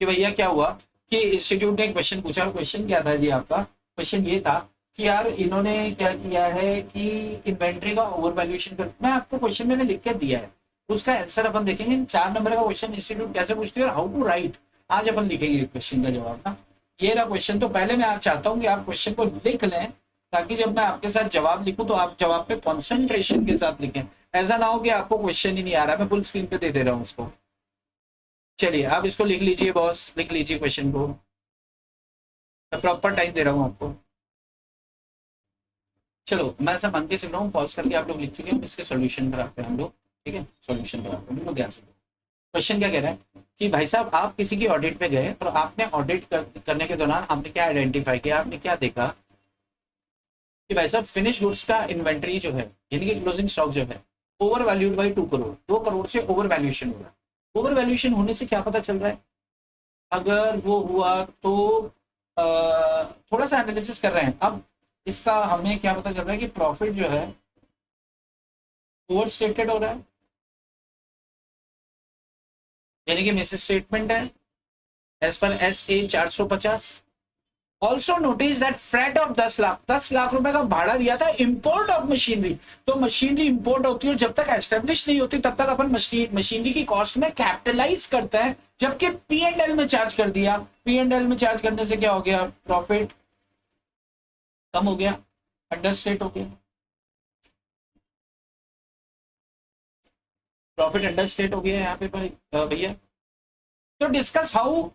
कि भैया क्या हुआ कि इंस्टीट्यूट ने एक क्वेश्चन पूछा। क्वेश्चन क्या था जी आपका? क्वेश्चन ये था कि यार इन्होंने क्या किया है कि इन्वेंट्री का ओवर वैल्यूएशन कर, मैं आपको क्वेश्चन मैंने लिख के दिया है, उसका आंसर अपन देखेंगे। 4 नंबर का क्वेश्चन इंस्टीट्यूट कैसे पूछती है और हाउ टू राइट, आज अपन लिखेंगे क्वेश्चन का जवाब ना। ये रहा क्वेश्चन। तो पहले मैं आज चाहता हूँ कि आप क्वेश्चन को लिख लें, ताकि जब मैं आपके साथ जवाब लिखूं तो आप जवाब पे कॉन्सेंट्रेशन के साथ लिखें। ऐसा ना हो कि आपको क्वेश्चन ही नहीं आ रहा, मैं फुल स्क्रीन पे दे रहा हूँ उसको। चलिए आप इसको लिख लीजिए बॉस, लिख लीजिए क्वेश्चन को, मैं प्रॉपर टाइम दे रहा हूँ आपको। चलो मैं ऐसा मान के चल रहा हूँ, पॉज करके आप लोग लिख चुके हैं, इसके सॉल्यूशन कराते हैं हम लोग। ठीक है, सॉल्यूशन कराते हैं, बिल्कुल ध्यान से। क्वेश्चन क्या कह रहा है कि भाई साहब आप किसी की ऑडिट पे गए और आपने करने के दौरान आपने क्या आइडेंटिफाई किया, आपने क्या देखा कि भाई साहब फिनिश गुड्स का इन्वेंट्री जो है, यानी कि क्लोजिंग स्टॉक जो है, over valued by 2 crore, 2 crore से ओवर वैल्यूएशन हो रहा है। ओवर वैल्यूएशन होने से क्या पता चल रहा है? अगर वो हुआ तो थोड़ा सा एनालिसिस कर रहे हैं। अब इसका हमें क्या पता चल रहा है कि प्रॉफिट जो है ओवर स्टेटेड हो रहा है, यानी कि मिस स्टेटमेंट है एज पर SA 450। Also notice that freight of 10 lakh, 10 lakh रुपए का भाड़ा दिया था इंपोर्ट ऑफ मशीनरी। तो मशीनरी इंपोर्ट होती है और जब तक एस्टेब्लिश नहीं होती तब तक अपन मशीनरी की कॉस्ट में कैपिटलाइज करते हैं, जबकि P&L में चार्ज कर दिया। P&L में चार्ज करने से क्या हो गया? प्रॉफिट कम हो गया, अंडर स्टेट हो गया, प्रॉफिट अंडर स्टेट हो गया यहाँ पे भैया। तो discuss how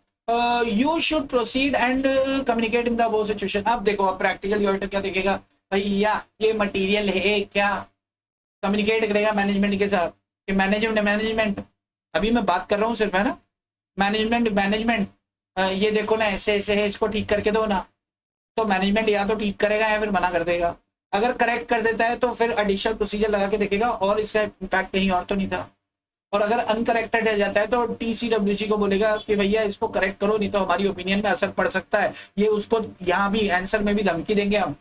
you should proceed and communicate in the above situation. अब देखो, अब प्रैक्टिकल यूनिट क्या देखेगा भैया, ये मटेरियल है क्या, कम्युनिकेट करेगा मैनेजमेंट के साथ कि मैनेजमेंट मैनेजमेंट, अभी मैं बात कर रहा हूँ सिर्फ, है ना, मैनेजमेंट मैनेजमेंट, ये देखो ना ऐसे ऐसे है, इसको ठीक करके दो ना। तो मैनेजमेंट या तो ठीक करेगा या फिर मना कर देगा। अगर करेक्ट कर देता है तो फिर एडिशनल प्रोसीजर लगा के देखेगा और इसका इम्पैक्ट कहीं और तो नहीं था। और अगर अनकरेक्टेड रह जाता है तो TCWG को बोलेगा कि भैया इसको करेक्ट करो, नहीं तो हमारी ओपिनियन में असर पड़ सकता है। ये उसको यहाँ भी आंसर में भी धमकी देंगे हम,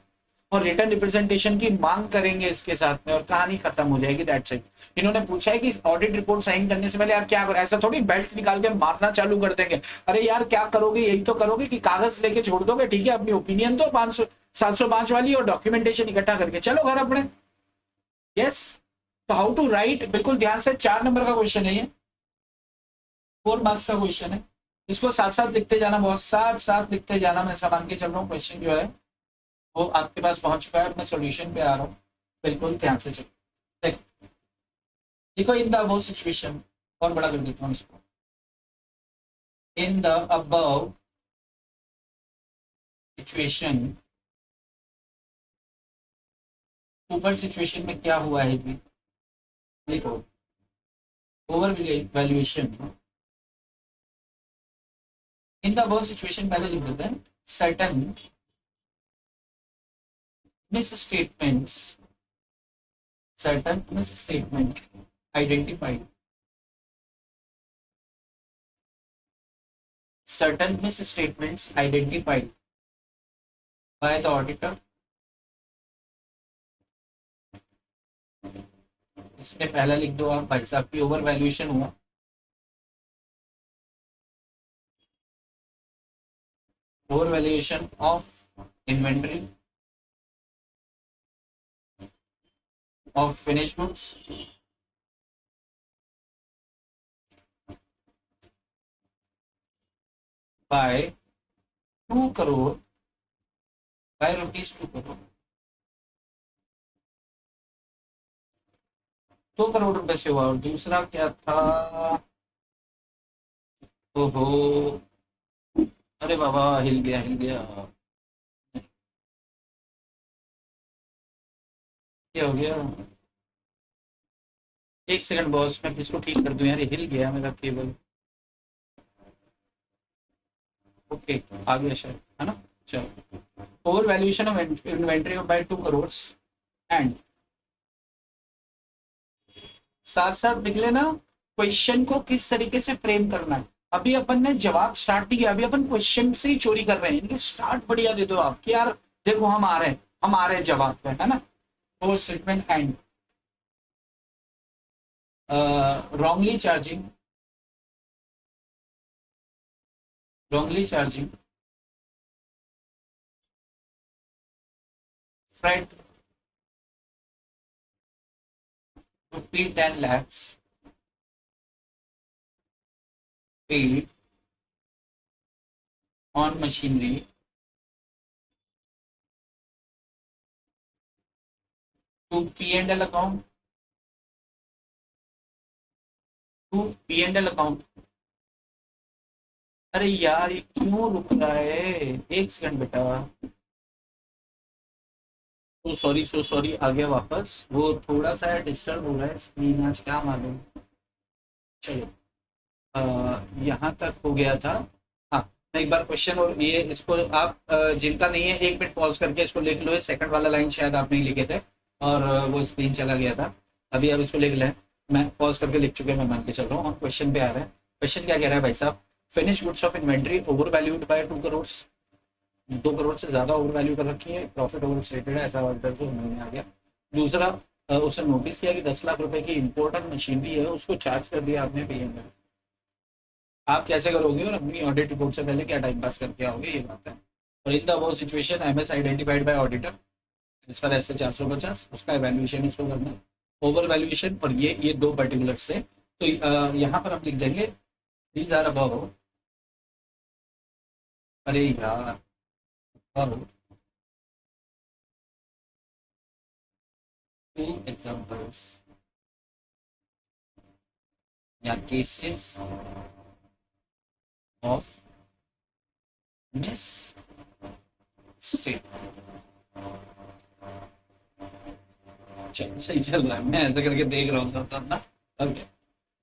और रिटर्न रिप्रेजेंटेशन की मांग करेंगे इसके साथ में, और कहानी खत्म हो जाएगी। That's it. इन्होंने पूछा है कि ऑडिट रिपोर्ट साइन करने से पहले आप क्या करो, ऐसा थोड़ी बेल्ट निकाल के मारना चालू कर देंगे। अरे यार क्या करोगे, यही तो करोगे कि कागज लेके छोड़ दोगे, ठीक है, अपनी ओपिनियन दो 500 705 वाली, और डॉक्यूमेंटेशन इकट्ठा करके चलो घर अपने। यस। तो हाउ टू राइट, बिल्कुल ध्यान से, 4 नंबर का क्वेश्चन है ये, 4 मार्क्स का क्वेश्चन है। इसको साथ साथ लिखते जाना, बहुत साथ साथ लिखते जाना। मैं ऐसा मान के चल रहा हूँ क्वेश्चन जो है वो आपके पास पहुंच चुका है, मैं सॉल्यूशन पे आ रहा हूँ, बिल्कुल ध्यान से चलो। देखो, देखो इन द अबव सिचुएशन, और बड़ा कर देता हूँ इसको, इन द अबव सिचुएशन, ऊपर सिचुएशन में क्या हुआ है जी? देखो, over valuation, in the above situation पहले लिख देते हैं, certain misstatements, certain misstatement identified, certain misstatements identified by the auditor। इसमें पहला लिख दो आप भाई साहब की ओवर वैल्यूएशन हुआ, overvaluation of inventory of finish goods by 2 crore, by ₹2 crore, 2 crore से हुआ। और दूसरा क्या था? ओहो, अरे बाबा, हिल गया हिल गया, क्या हो गया? एक सेकंड बॉस, मैं इसको ठीक कर दूं यार, ये हिल गया मेरा केबल। ओके, आ गया शायद, है ना? चलो, overvaluation of inventory by 2 crore, and साथ साथ लिख लेना क्वेश्चन को किस तरीके से फ्रेम करना है। अभी अपन ने जवाब स्टार्ट नहीं किया, अभी अपन क्वेश्चन से ही चोरी कर रहे हैं। इनके स्टार्ट बढ़िया दे दो आप कि यार देखो हम आ रहे हैं, हम आ रहे हैं जवाब पे, है ना? Over statement and wrongly charging wrongly charging Fred rupee 10 lakhs paid on machinery to P&L account अरे यार ये क्यों रुक रहा है, एक सेकंड बेटा। सो सॉरी आ गया वापस, वो थोड़ा सा डिस्टर्ब हो रहा है स्क्रीन आज, क्या मालूम। चलो यहाँ तक हो गया था। हाँ, मैं एक बार क्वेश्चन, और ये इसको आप जिनका नहीं है 1 मिनट पॉज करके इसको लिख लो। सेकंड वाला लाइन शायद आप नहीं लिखे थे और वो स्क्रीन चला गया था। अभी आप इसको लिख लें, मैं पॉज करके लिख चुके, मैं मान के चल रहा हूँ। और क्वेश्चन पे आ रहा है। क्वेश्चन क्या कह रहा है भाई साहब, finish goods of inventory over valued bye 2 crore, 2 crore से ज्यादा ओवर वैल्यू कर रखी है, प्रॉफिट ओवर स्टेटेड है, ऐसा ऑर्डर को समझ में आ गया। दूसरा, उसने नोटिस किया कि 10 लाख रुपए की इंपोर्टेंट मशीनरी है, उसको चार्ज कर दिया आपने पेमेंट। आप कैसे करोगे और अपनी ऑडिट रिपोर्ट से पहले क्या टाइम पास करके आओगे, ये बात है। और in the above situation MS identified by auditor, इस पर ऐसे 450, उसका एवेल्युएशन इसको करना, ओवर वैल्यूएशन, और ये 2 पर्टिकुलर्स से। तो यहाँ पर हम लिख देंगे दीज आर अबव, अरे यार above 2 examples या cases of mistake। चलो सही चल रहा है, मैं ऐसे करके देख रहा हूँ सब अपना। ओके,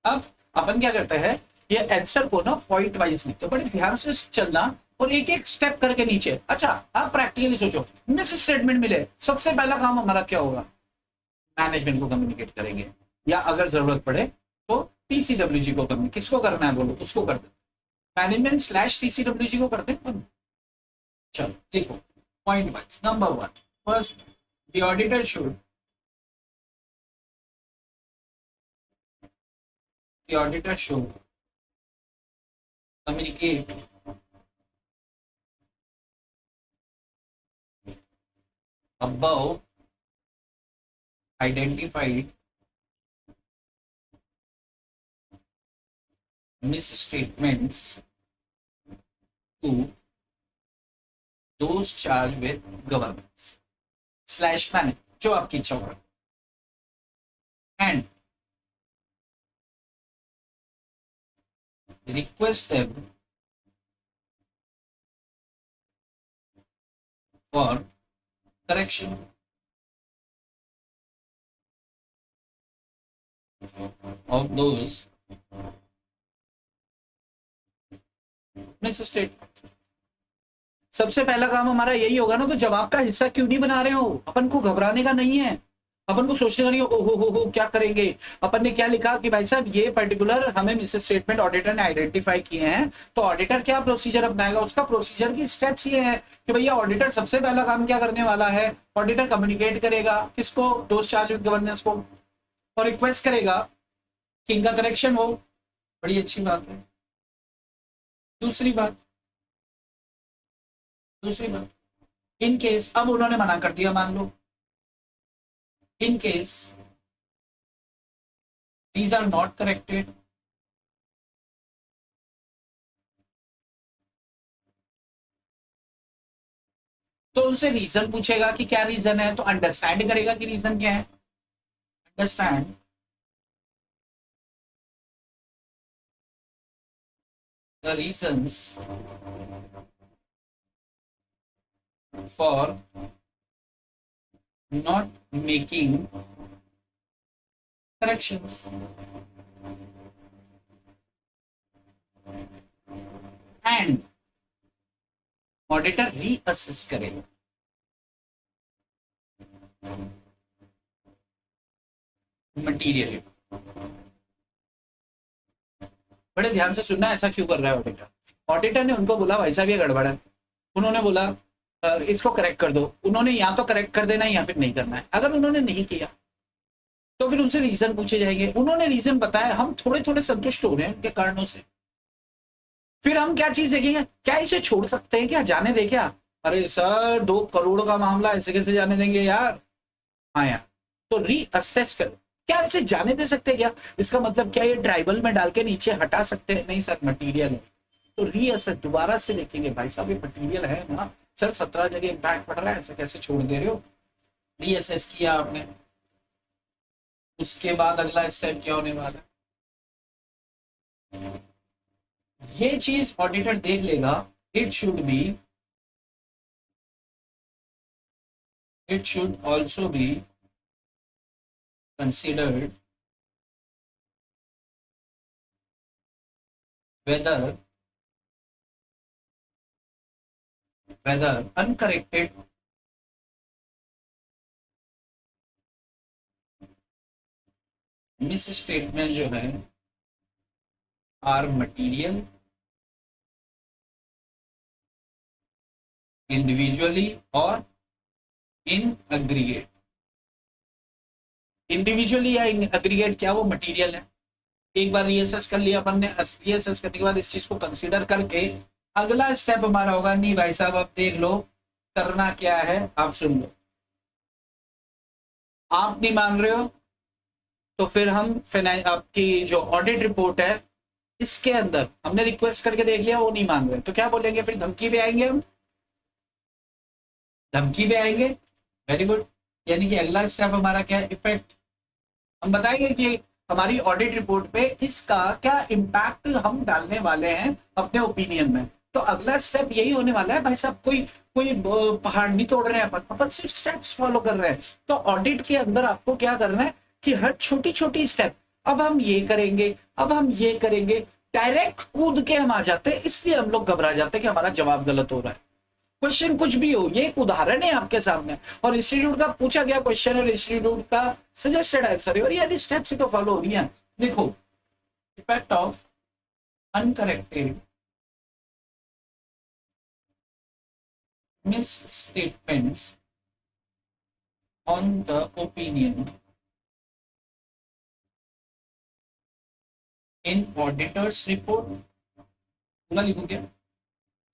अब अपन क्या करते हैं, ये आंसर को ना पॉइंट वाइज लिखते हैं, बड़े ध्यान से चलना और एक एक स्टेप करके नीचे। अच्छा, आप प्रैक्टिकली सोचो, मिस स्टेटमेंट मिले, सबसे पहला काम हमारा क्या होगा, मैनेजमेंट को कम्युनिकेट करेंगे, या अगर जरूरत पड़े तो टीसीडब्ल्यूजी को कम्युनिकेट, किसको करना है बोलो, उसको कर दे, मैनेजमेंट स्लैश टीसीडब्ल्यूजी को करते हैं। चलो देखो point wise. Number 1, first, the auditor should communicate above identified misstatements to those charged with governance slash manage, जो आपकी इच्छा होगा, and request them for correction of those misstatements। सबसे पहला काम हमारा यही होगा ना, तो जवाब का हिस्सा क्यों नहीं बना रहे हो, अपन को घबराने का नहीं है, अपन को सोचने का नहीं हो हो क्या करेंगे। अपन ने क्या लिखा कि भाई साहब ये पर्टिकुलर हमें मिस स्टेटमेंट ऑडिटर ने आइडेंटिफाई किए हैं, तो ऑडिटर क्या प्रोसीजर अपनाएगा, उसका प्रोसीजर की स्टेप्स ये है कि भैया ऑडिटर सबसे पहला काम क्या करने वाला है, ऑडिटर कम्युनिकेट करेगा किसको, दोस्त चार्ज विद गवर्नेंस को, और रिक्वेस्ट करेगा कि इनका करेक्शन हो। बड़ी अच्छी बात है। दूसरी बात, इन केस अब उन्होंने मना कर दिया, मान लो in case these are not corrected, तो उनसे रीजन पूछेगा कि क्या रीजन है, तो अंडरस्टैंड करेगा कि रीजन क्या है, understand the reasons for not making corrections, and auditor reassess करेगा। मटीरियल, बड़े ध्यान से सुनना, ऐसा क्यों कर रहा है ऑडिटर। ऑडिटर ने उनको बोला भाई साहब ये गड़बड़ है, उन्होंने बोला इसको करेक्ट कर दो, उन्होंने या तो करेक्ट कर देना है या फिर नहीं करना है। अगर उन्होंने नहीं किया तो फिर उनसे रीजन पूछे जाएंगे, उन्होंने रीजन बताया, हम थोड़े थोड़े संतुष्ट हो रहे हैं उनके कारणों से, फिर हम क्या चीज देखेंगे, क्या इसे छोड़ सकते हैं क्या, जाने दे क्या, अरे सर 2 करोड़ का मामला ऐसे कैसे जाने देंगे यार, हाँ यार, तो रीअसेस करो, क्या इसे जाने दे सकते हैं क्या, इसका मतलब क्या ये ट्राइबल में डाल के नीचे हटा सकते हैं, नहीं सर मटीरियल है, तो रीअसेस दोबारा से देखेंगे, भाई साहब ये मटीरियल है ना सर, 17 जगह इम्पैक्ट पड़ रहा है, ऐसे कैसे छोड़ दे रहे हो, रीअसेस किया आपने, उसके बाद अगला स्टेप क्या होने वाला है, ये चीज ऑडिटर देख लेगा, it should be, it should also be considered whether uncorrected misstatement जो है are material individually or in aggregate, individually या इन एग्रीगेट क्या वो मटेरियल है, एक बार रीअसेस कर लिया अपन ने, रीअसेस करने के बाद इस चीज को कंसीडर करके अगला स्टेप हमारा होगा, नहीं भाई साहब अब देख लो करना क्या है, आप सुन लो, आप नहीं मान रहे हो तो फिर हम आपकी जो ऑडिट रिपोर्ट है इसके अंदर हमने रिक्वेस्ट करके देख लिया वो नहीं मान रहे, तो क्या बोलेंगे, फिर धमकी पे आएंगे, हम धमकी पे आएंगे, वेरी गुड, यानी कि अगला स्टेप हमारा क्या है, इफेक्ट, हम बताएंगे कि हमारी ऑडिट रिपोर्ट पे इसका क्या इम्पैक्ट हम डालने वाले हैं अपने ओपिनियन में, तो अगला स्टेप यही होने वाला है, भाई साहब कोई कोई पहाड़ नहीं तोड़ रहे हैं अपन सिर्फ स्टेप्स फॉलो कर रहे हैं, तो ऑडिट के अंदर आपको क्या करना है कि हर छोटी छोटी स्टेप, अब हम ये करेंगे, अब हम ये करेंगे, डायरेक्ट कूद के हम आ जाते हैं, इसलिए हम लोग घबरा जाते हैं कि हमारा जवाब गलत हो रहा है, क्वेश्चन कुछ भी हो, ये एक उदाहरण है आपके सामने, और इंस्टीट्यूट का पूछा गया क्वेश्चन और इंस्टीट्यूट का सजेस्टेड आंसर है, और ये स्टेप्स तो फॉलो हो रही है, देखो effect of uncorrected misstatements on the opinion in auditor's report, पूरा लिखूं क्या,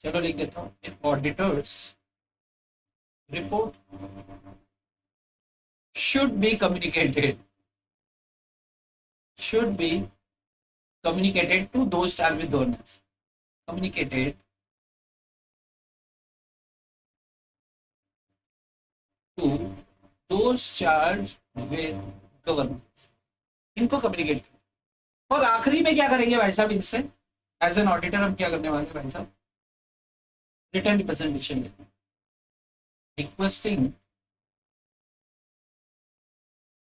चलो लिख देता हूं, इन auditors report should be communicated to those charged with governance, communicated to those charged with governance, इनको कम्युनिकेट, और आखिरी में क्या करेंगे भाई साहब, इनसे एज एन ऑडिटर हम क्या करने वाले भाई साहब, return representation requesting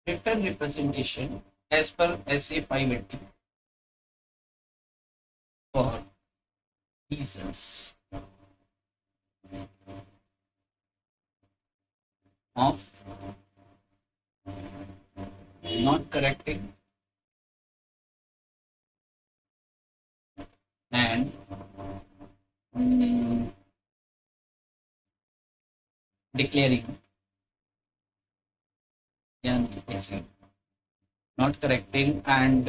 return representation as पर SA 580 for reasons of not correcting and declaring not correcting and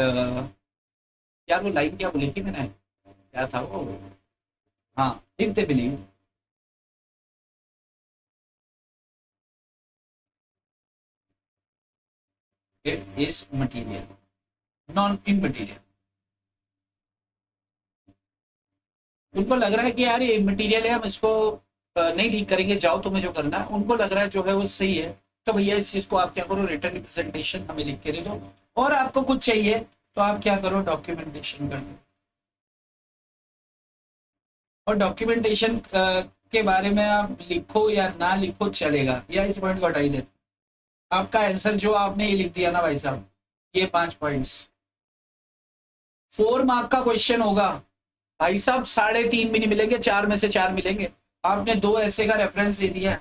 यार वो लाइन क्या बोली थी मैंने, क्या था वो, हाँ, if they believe it is material, non immaterial, उनको लग रहा है कि यार ये इमटेरियल है, हम इसको नहीं ठीक करेंगे, जाओ तुम्हें जो करना है, उनको लग रहा है जो है वो सही है, तो भैया इस चीज को आप क्या करो, रिटर्न रिप्रेजेंटेशन हमें लिख के दे दो, और आपको कुछ चाहिए तो आप क्या करो, डॉक्यूमेंटेशन कर दो, और डॉक्यूमेंटेशन के बारे में आप लिखो या ना लिखो चलेगा, या इस पॉइंट को हटाई दे, आपका आंसर जो आपने ये लिख दिया ना भाई साहब, ये 5 पॉइंट्स 4 मार्क का क्वेश्चन होगा भाई साहब, 3.5 भी नहीं मिलेंगे, 4 में से 4 मिलेंगे, आपने 2 ऐसे का रेफरेंस दे दिया,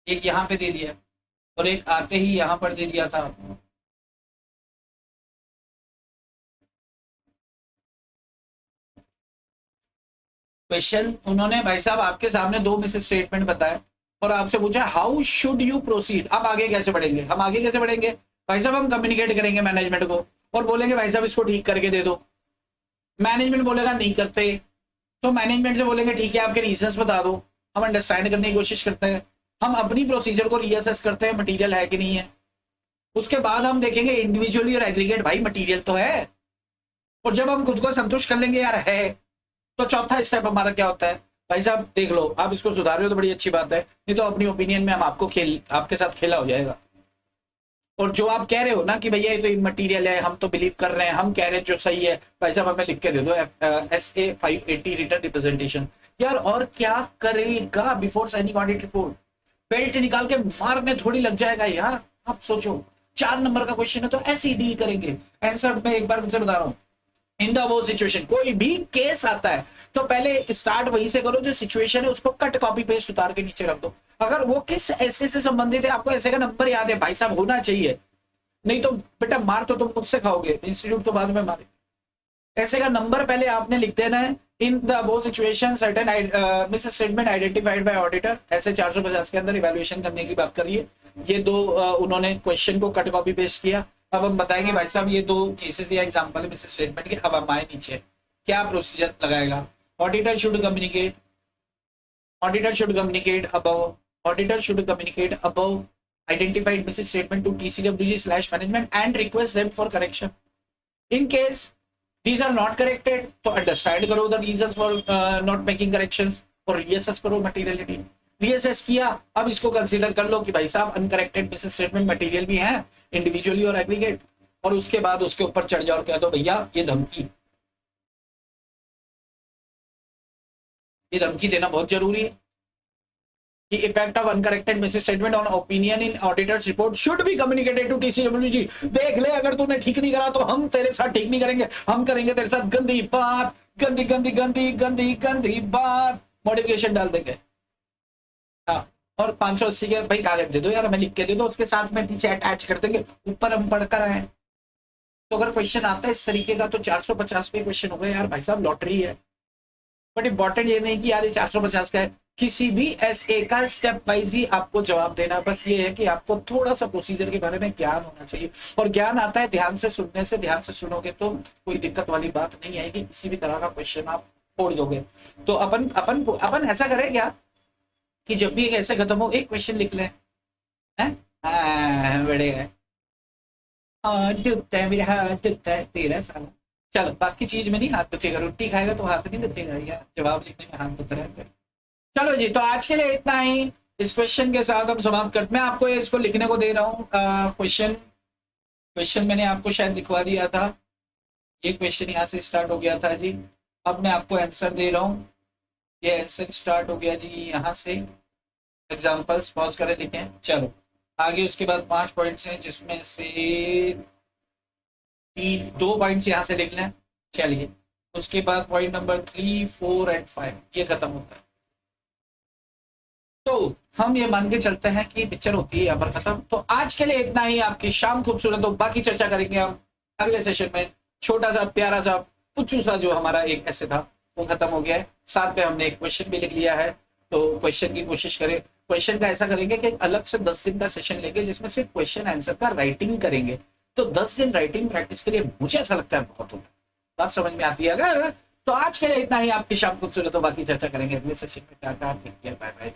एक यहाँ पे दे दिया और एक आते ही यहाँ पर दे दिया था, क्वेश्चन उन्होंने भाई साहब आपके सामने 2 मिस स्टेटमेंट बताए और आपसे पूछा हाउ शुड यू प्रोसीड, अब आगे कैसे बढ़ेंगे, हम आगे कैसे बढ़ेंगे भाई साहब, हम कम्युनिकेट करेंगे मैनेजमेंट को और बोलेंगे भाई साहब इसको ठीक करके दे दो, मैनेजमेंट बोलेगा नहीं करते, तो मैनेजमेंट से बोलेंगे ठीक है आपके रीजंस बता दो, हम अंडरस्टैंड करने की कोशिश करते हैं, हम अपनी प्रोसीजर को रीअसेस करते हैं मटेरियल है कि नहीं है। उसके बाद हम देखेंगे इंडिविजुअली और एग्रीगेट, भाई मटेरियल तो है, और जब हम खुद को संतुष्ट कर लेंगे यार है, तो चौथा स्टेप हमारा क्या होता है, भाई साहब देख लो आप इसको सुधार रहे हो तो बड़ी अच्छी बात है, नहीं तो अपनी ओपिनियन में हम आपके साथ खेला हो जाएगा। और जो आप कह रहे हो ना कि भैया ये तो इमटीरियल है, हम तो बिलीव कर रहे हैं, हम कह रहे हैं जो सही है, भाई साहब हमें लिख के दे दो SA 580 रिटर्न रिप्रेजेंटेशन। यार और क्या करेगा before signing audit report, belt निकाल के मारने थोड़ी लग जाएगा यार। आप सोचो 4 नंबर का क्वेश्चन है तो ऐसे ही डील करेंगे। आंसर मैं एक बार मुझसे बता रहा हूँ, इन द वो सिचुएशन कोई भी केस आता है तो पहले स्टार्ट वहीं से करो, जो सिचुएशन है उसको कट कॉपी पेस्ट उतार के नीचे रख दो। अगर वो किस ऐसे से संबंधित है, आपको ऐसे का नंबर याद है भाई साहब होना चाहिए, नहीं तो बेटा मार तो तुम मुझसे खाओगे, इंस्टीट्यूट तो बाद में मारे। ऐसे का नंबर पहले आपने लिख देना है। इन द वो situation certain miss statement identified by auditor, ऐसे 450 के अंदर इवैल्यूएशन करने की बात करिए। ये दो उन्होंने क्वेश्चन को कट कॉपी पेस्ट किया। अब हम बताएंगे भाई साहब ये 2 केसेस या एग्जांपल है मिस स्टेटमेंट के। अब हम आए नीचे क्या प्रोसीजर लगाएगा। Auditor should communicate above identified misstatement to TCWG/management and request them for correction. In case these are not corrected, तो understand करो the reasons for not making corrections और reassess करो materiality। reassess किया, अब इसको consider कर लो कि भाई साहब unccorrected misstatement material भी है individually और aggregate, और उसके बाद उसके ऊपर चढ़ जाओ और कह दो भैया ये धमकी देना बहुत जरूरी है। The effect of uncorrected misstatement on opinion in auditor's report should be communicated to TCWG। देख ले अगर तूने ठीक नहीं करा तो हम तेरे साथ ठीक नहीं करेंगे, हम करेंगे तेरे साथ गंदी बात, गंदी गंदी गंदी गंदी गंदी बात, मॉडिफिकेशन डाल देंगे। हाँ, और 580 के भाई कागज दे दो यार, हमें लिख के दे दो, उसके साथ में पीछे अटैच कर देंगे, ऊपर हम पढ़कर आए। तो अगर क्वेश्चन आता है इस तरीके का तो 450 पे क्वेश्चन हो गए यार, भाई साहब लॉटरी है। बट इंपॉर्टेंट ये नहीं कि यार ये 450 का है, किसी भी एसए का स्टेप वाइज ही आपको जवाब देना। बस ये है कि आपको थोड़ा सा प्रोसीजर के बारे में ज्ञान होना चाहिए, और ज्ञान आता है ध्यान से सुनने से। ध्यान से सुनोगे तो कोई दिक्कत वाली बात नहीं आएगी, किसी भी तरह का क्वेश्चन आप छोड़ दोगे। तो अपन अपन अपन ऐसा करें क्या कि जब भी एक ऐसे खत्म हो एक क्वेश्चन लिख लें, बढ़िया मेरा हाथ दुखता है तेरा साला। चलो बाकी चीज में नहीं हाथ दुखेगा, रोटी खाएगा तो हाथ नहीं दुखेगा यार, जवाब लिखने में हाथ दुख रहा है। चलो जी, तो आज के लिए इतना ही। इस क्वेश्चन के साथ हम समाप्त करते हैं। मैं आपको इसको लिखने को दे रहा हूँ। क्वेश्चन मैंने आपको शायद लिखवा दिया था, ये क्वेश्चन यहाँ से स्टार्ट हो गया था जी। अब मैं आपको आंसर दे रहा हूँ, ये आंसर स्टार्ट हो गया जी यहाँ से। एग्जाम्पल्स पॉज करें लिखें। चलो आगे उसके बाद 5 पॉइंट्स हैं, जिसमें से 2 पॉइंट्स यहाँ से लिख लें। चलिए उसके बाद पॉइंट नंबर 3, 4 एंड 5 ये खत्म होता है। तो हम ये मान के चलते हैं कि पिक्चर होती है यहाँ पर खत्म। तो आज के लिए इतना ही। आपकी शाम खूबसूरत हो, बाकी चर्चा करेंगे हम अगले सेशन में। छोटा सा प्यारा सा पुच्चू सा जो हमारा एक ऐसे था वो खत्म हो गया है। साथ में हमने एक क्वेश्चन भी लिख लिया है, तो क्वेश्चन की कोशिश करें। क्वेश्चन का ऐसा करेंगे कि अलग से 10 दिन का सेशन लेंगे, जिसमें सिर्फ क्वेश्चन आंसर का राइटिंग करेंगे। तो 10 दिन राइटिंग प्रैक्टिस के लिए मुझे ऐसा लगता है बहुत होगा। बात समझ में आती है अगर? तो आज के लिए इतना ही। आपकी शाम खूबसूरत हो, बाकी चर्चा करेंगे अगले सेशन में। Tata, take care, bye bye.